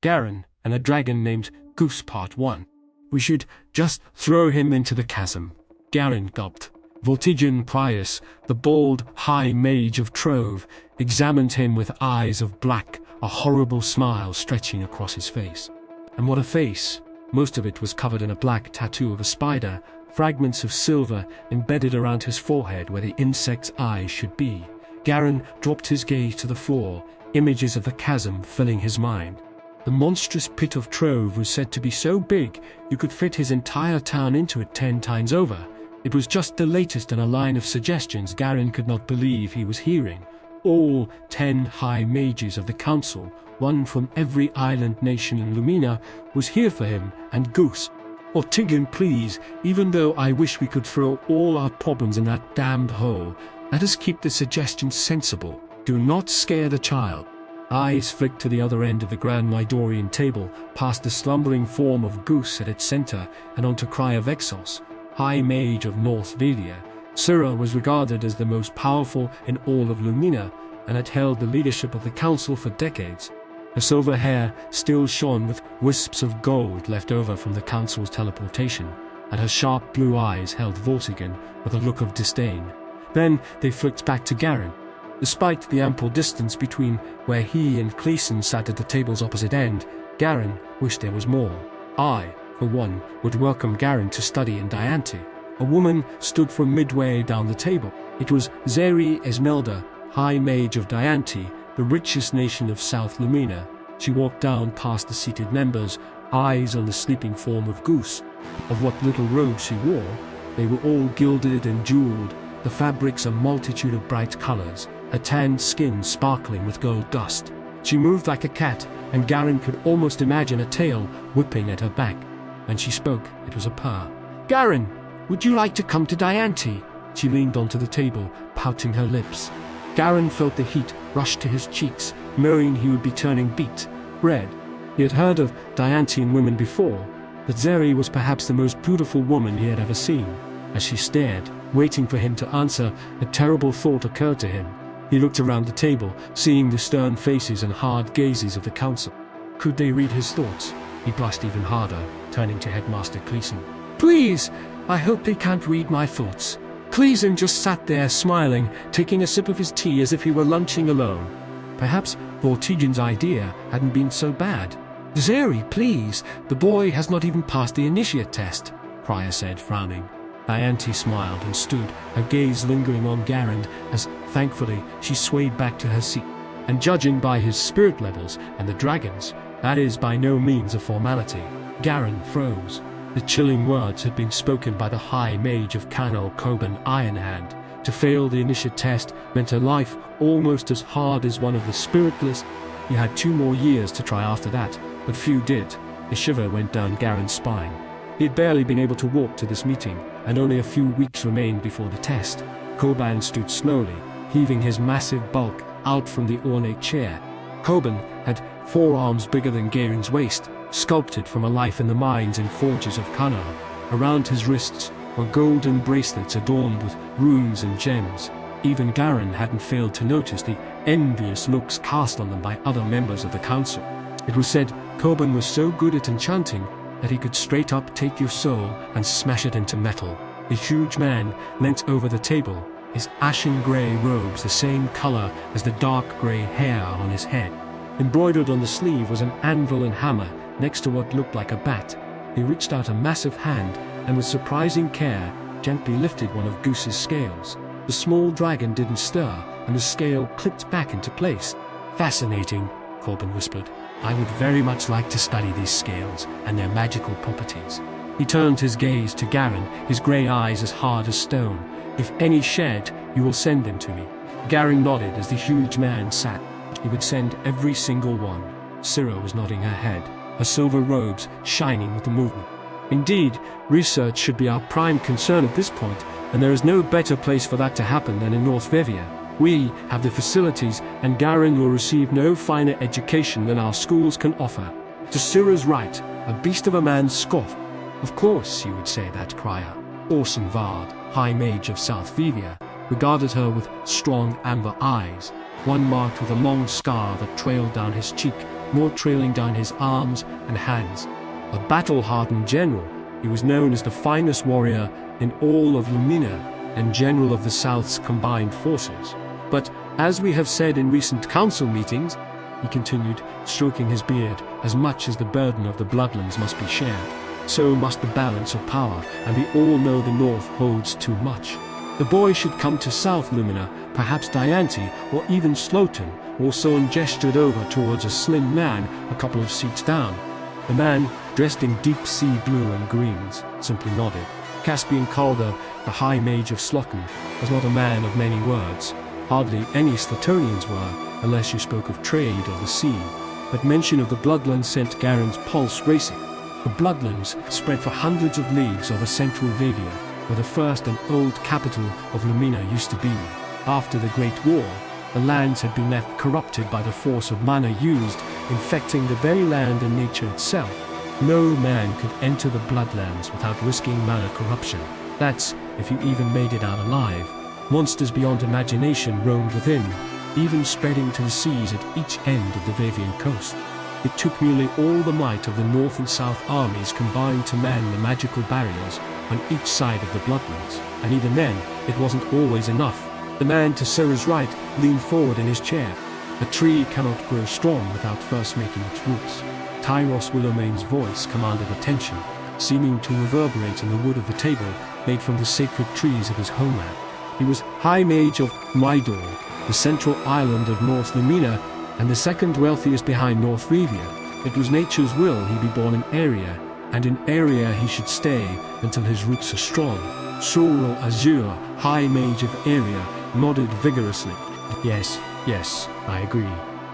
Garen and a dragon named Goose Part 1. We should just throw him into the chasm. Garen gulped. Vortigern Prius, the bald high mage of Trove, examined him with eyes of black, a horrible smile stretching across his face. And what a face! Most of it was covered in a black tattoo of a spider, fragments of silver embedded around his forehead where the insect's eyes should be. Garen dropped his gaze to the floor, images of the chasm filling his mind. The monstrous pit of Trove was said to be so big you could fit his entire town into it 10 times over. It was just the latest in a line of suggestions Garen could not believe he was hearing. All 10 high mages of the council, one from every island nation in Lumina, was here for him and Goose. Vortigern, please, even though I wish we could throw all our problems in that damned hole, let us keep the suggestion sensible. Do not scare the child. Eyes flicked to the other end of the Grand Midorian table, past the slumbering form of Goose at its center, and onto Crya Vexos, High Mage of North Velia. Syrah was regarded as the most powerful in all of Lumina, and had held the leadership of the council for decades. Her silver hair still shone with wisps of gold left over from the council's teleportation, and her sharp blue eyes held Vortigern with a look of disdain. Then they flicked back to Garen. Despite the ample distance between where he and Cleason sat at the table's opposite end, Garen wished there was more. I, for one, would welcome Garen to study in Diancie. A woman stood from midway down the table. It was Zeri Esmelda, High Mage of Diancie, the richest nation of South Lumina. She walked down past the seated members, eyes on the sleeping form of Goose. Of what little robes she wore, they were all gilded and jeweled, the fabrics a multitude of bright colors, her tanned skin sparkling with gold dust. She moved like a cat, and Garen could almost imagine a tail whipping at her back. When she spoke, it was a purr. "Garen, would you like to come to Diancie?" She leaned onto the table, pouting her lips. Garen felt the heat rush to his cheeks, knowing he would be turning beet red. He had heard of Diantian women before, but Zeri was perhaps the most beautiful woman he had ever seen. As she stared, waiting for him to answer, a terrible thought occurred to him. He looked around the table, seeing the stern faces and hard gazes of the council. Could they read his thoughts? He blushed even harder, turning to Headmaster Cleason. "Please, I hope they can't read my thoughts." Cleason just sat there smiling, taking a sip of his tea as if he were lunching alone. Perhaps Vortigern's idea hadn't been so bad. "Zeri, please, the boy has not even passed the initiate test," Crya said, frowning. Diancie smiled and stood, her gaze lingering on Garen as, thankfully, she swayed back to her seat. And judging by his spirit levels and the dragon's, that is by no means a formality. Garen froze. The chilling words had been spoken by the High Mage of Kano Koban Ironhand. To fail the initiate test meant a life almost as hard as one of the spiritless. He had 2 more years to try after that, but few did. A shiver went down Garen's spine. He had barely been able to walk to this meeting, and only a few weeks remained before the test. Koban stood slowly, heaving his massive bulk out from the ornate chair. Koban had forearms bigger than Garen's waist, sculpted from a life in the mines and forges of Kano. Around his wrists were golden bracelets adorned with runes and gems. Even Garen hadn't failed to notice the envious looks cast on them by other members of the council. It was said Koban was so good at enchanting that he could straight up take your soul and smash it into metal. The huge man leant over the table, his ashen grey robes the same color as the dark grey hair on his head. Embroidered on the sleeve was an anvil and hammer next to what looked like a bat. He reached out a massive hand and with surprising care gently lifted one of Goose's scales. The small dragon didn't stir, and the scale clicked back into place. "Fascinating," Koban whispered. "I would very much like to study these scales and their magical properties." He turned his gaze to Garen, his grey eyes as hard as stone. "If any shed, you will send them to me." Garen nodded as the huge man sat. He would send every single one. Syrah was nodding her head, her silver robes shining with the movement. Indeed, research should be our prime concern at this point, and there is no better place for that to happen than in North Vevia. We have the facilities, and Garen will receive no finer education than our schools can offer. To Syrah's right, a beast of a man scoffed. "Of course you would say that, Crya." Orson Vard, High Mage of South Vevia, regarded her with strong amber eyes, one marked with a long scar that trailed down his cheek, more trailing down his arms and hands. A battle-hardened general, he was known as the finest warrior in all of Lumina and general of the South's combined forces. But, as we have said in recent council meetings, he continued, stroking his beard, as much as the burden of the Bloodlands must be shared, so must the balance of power, and we all know the North holds too much. The boy should come to South Lumina, perhaps Dianti, or even Sloten, or Soren gestured over towards a slim man a couple of seats down. The man, dressed in deep sea blue and greens, simply nodded. Caspian Calder, the High Mage of Sloten, was not a man of many words. Hardly any Slatonians were, unless you spoke of trade or the sea. But mention of the Bloodlands sent Garen's pulse racing. The Bloodlands spread for hundreds of leagues over central Vavia, where the first and old capital of Lumina used to be. After the Great War, the lands had been left corrupted by the force of mana used, infecting the very land and nature itself. No man could enter the Bloodlands without risking mana corruption. That's if you even made it out alive. Monsters beyond imagination roamed within, even spreading to the seas at each end of the Vavian coast. It took nearly all the might of the North and South armies combined to man the magical barriers on each side of the Bloodlands, and even then, it wasn't always enough. The man to Sera's right leaned forward in his chair. A tree cannot grow strong without first making its roots. Tyros Willowmane's voice commanded attention, seeming to reverberate in the wood of the table made from the sacred trees of his homeland. He was High Mage of Mydor, the central island of North Lumina, and the second wealthiest behind North Revia. It was nature's will he be born in Aria, and in Aria he should stay until his roots are strong. Sorrel Azure, High Mage of Aria, nodded vigorously. Yes, I agree.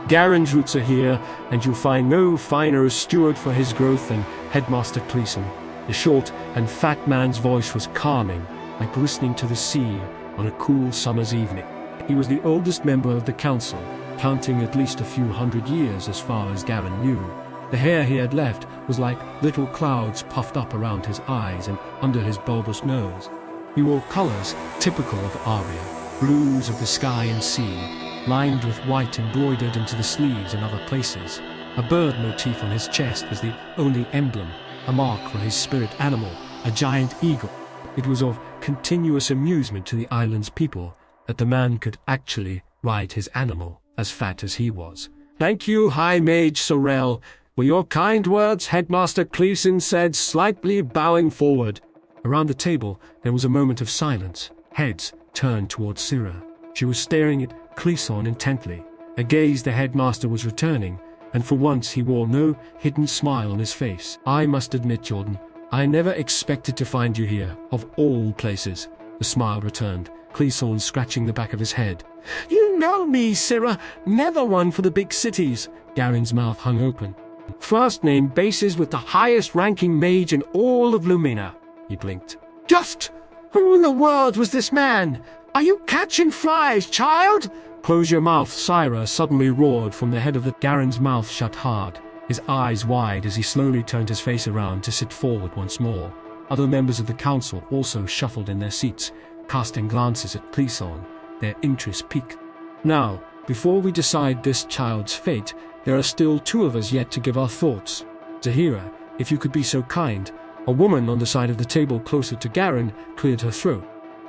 Garen's roots are here, and you'll find no finer a steward for his growth than Headmaster Cleason. The short and fat man's voice was calming, like listening to the sea on a cool summer's evening. He was the oldest member of the council, counting at least a few hundred years as far as Garen knew. The hair he had left was like little clouds puffed up around his eyes and under his bulbous nose. He wore colors typical of Aria, blues of the sky and sea, lined with white embroidered into the sleeves and other places. A bird motif on his chest was the only emblem, a mark for his spirit animal, a giant eagle. It was of continuous amusement to the island's people that the man could actually ride his animal, as fat as he was. "Thank you, High Mage Sorrel, for your kind words," Headmaster Cleason said, slightly bowing forward. Around the table, there was a moment of silence. Heads turned towards Sera. She was staring at Cleason intently, a gaze the headmaster was returning, and for once he wore no hidden smile on his face. "I must admit, Jordan, I never expected to find you here, of all places." The smile returned, Cleason scratching the back of his head. "You know me, Sera, never one for the big cities." Garen's mouth hung open. "First name bases with the highest ranking mage in all of Lumina." He blinked. "Just who in the world was this man? Are you catching flies, child?" "Close your mouth," Sera suddenly roared from the head of the Garen's mouth shut hard, his eyes wide as he slowly turned his face around to sit forward once more. Other members of the council also shuffled in their seats, casting glances at Cleason, their interest piqued. "Now, before we decide this child's fate, there are still two of us yet to give our thoughts. Zahira, if you could be so kind." A woman on the side of the table closer to Garen cleared her throat.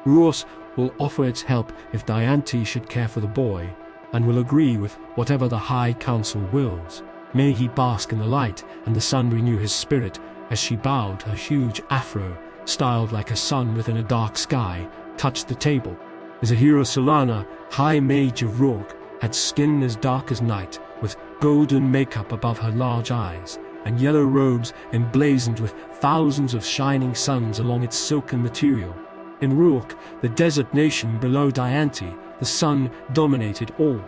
"Ruos will offer its help if Dianti should care for the boy, and will agree with whatever the High Council wills. May he bask in the light and the sun renew his spirit." As she bowed, her huge afro, styled like a sun within a dark sky, touched the table. Zahira Solana, High Mage of Rourke, had skin as dark as night, with golden makeup above her large eyes, and yellow robes emblazoned with thousands of shining suns along its silken material. In Rourke, the desert nation below Dianti, the sun dominated all.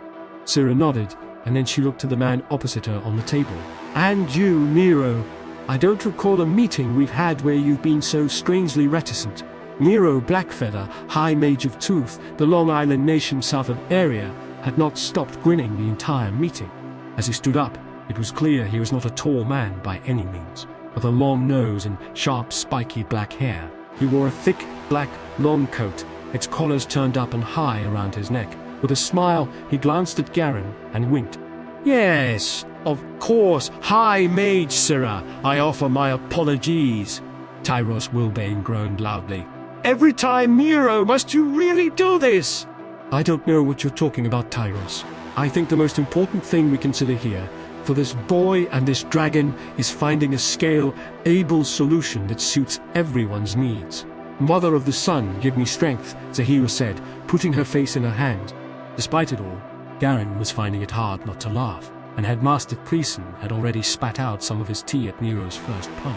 Sera nodded, and then she looked to the man opposite her on the table. "And you, Nero. I don't recall a meeting we've had where you've been so strangely reticent." Nero Blackfeather, High Mage of Tooth, the Long Island nation south of Area, had not stopped grinning the entire meeting. As he stood up, it was clear he was not a tall man by any means, with a long nose and sharp, spiky black hair. He wore a thick, black, long coat, its collars turned up and high around his neck. With a smile, he glanced at Garen and winked. Yes, of course, High Mage Sirrah, I offer my apologies. Tyros Wilbane groaned loudly. Every time, Miro, must you really do this? I don't know what you're talking about, Tyros. I think the most important thing we consider here, for this boy and this dragon, is finding a scale-able solution that suits everyone's needs. Mother of the Sun, give me strength, Zahira said, putting her face in her hand. Despite it all, Garen was finding it hard not to laugh, and Headmaster Cleason had already spat out some of his tea at Nero's first pun.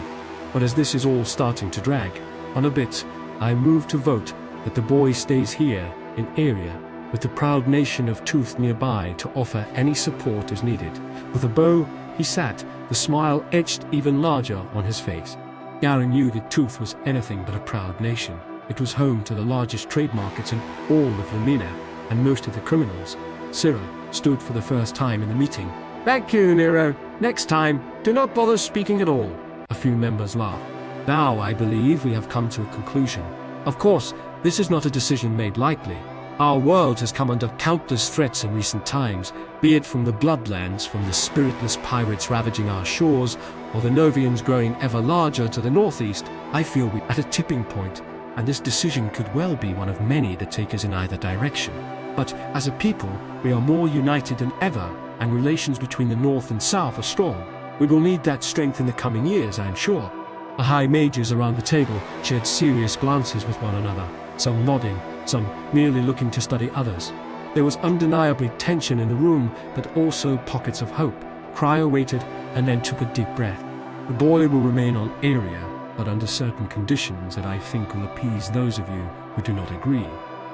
But as this is all starting to drag on a bit, I move to vote that the boy stays here in Aeria, with the proud nation of Tooth nearby to offer any support as needed. With a bow he sat, the smile etched even larger on his face. Garen knew that Tooth was anything but a proud nation. It was home to the largest trade markets in all of Lumina, and most of the criminals. Sirrah stood for the first time in the meeting. Thank you, Nero. Next time, do not bother speaking at all. A few members laughed. Now I believe we have come to a conclusion. Of course, this is not a decision made lightly. Our world has come under countless threats in recent times, be it from the Bloodlands, from the spiritless pirates ravaging our shores, or the Novians growing ever larger to the northeast. I feel we're at a tipping point, and this decision could well be one of many that take us in either direction. But as a people, we are more united than ever, and relations between the North and South are strong. We will need that strength in the coming years, I am sure. The high mages around the table shared serious glances with one another, some nodding, some merely looking to study others. There was undeniably tension in the room, but also pockets of hope. Cryo waited and then took a deep breath. The boy will remain on Aeria, but under certain conditions that I think will appease those of you who do not agree.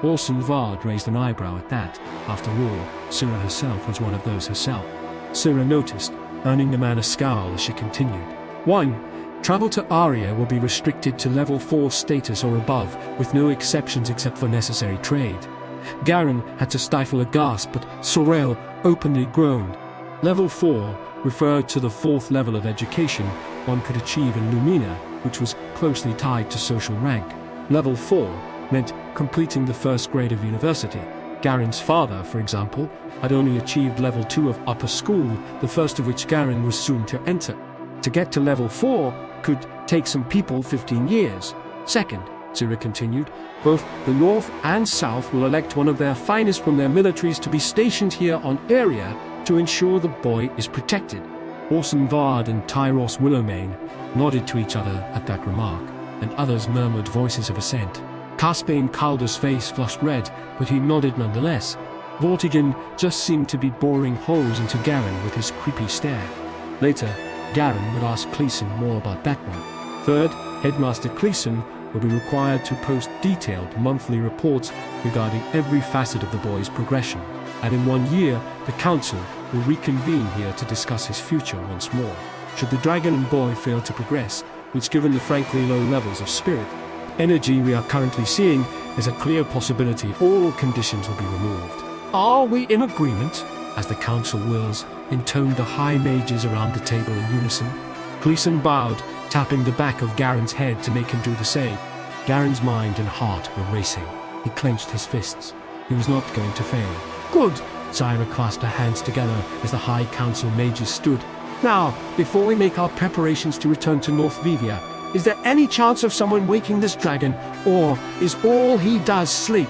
Orson Vard raised an eyebrow at that. After all, Sirrah herself was one of those herself. Sirrah noticed, earning the man a scowl as she continued. 1. Travel to Aria will be restricted to level 4 status or above, with no exceptions except for necessary trade. Garen had to stifle a gasp, but Sorel openly groaned. Level 4 referred to the 4th level of education one could achieve in Lumina, which was closely tied to social rank. Level 4 meant completing the first grade of university. Garen's father, for example, had only achieved level 2 of upper school, the first of which Garen was soon to enter. To get to level 4 could take some people 15 years. Second, Sirrah continued, both the North and South will elect one of their finest from their militaries to be stationed here on Aeria to ensure the boy is protected. Orson Vard and Tyros Willowmane nodded to each other at that remark, and others murmured voices of assent. Caspane Calder's face flushed red, but he nodded nonetheless. Vortigern just seemed to be boring holes into Garen with his creepy stare. Later, Garen would ask Cleason more about that one. Third, Headmaster Cleason will be required to post detailed monthly reports regarding every facet of the boy's progression, and in 1 year, the Council will reconvene here to discuss his future once more. Should the dragon and boy fail to progress, which given the frankly low levels of spirit, energy we are currently seeing, there's a clear possibility all conditions will be removed. Are we in agreement? As the Council wills, intoned the high mages around the table in unison. Cleason bowed, tapping the back of Garen's head to make him do the same. Garen's mind and heart were racing. He clenched his fists. He was not going to fail. Good! Zyra clasped her hands together as the High Council mages stood. Now, before we make our preparations to return to North Vivia, is there any chance of someone waking this dragon, or is all he does sleep?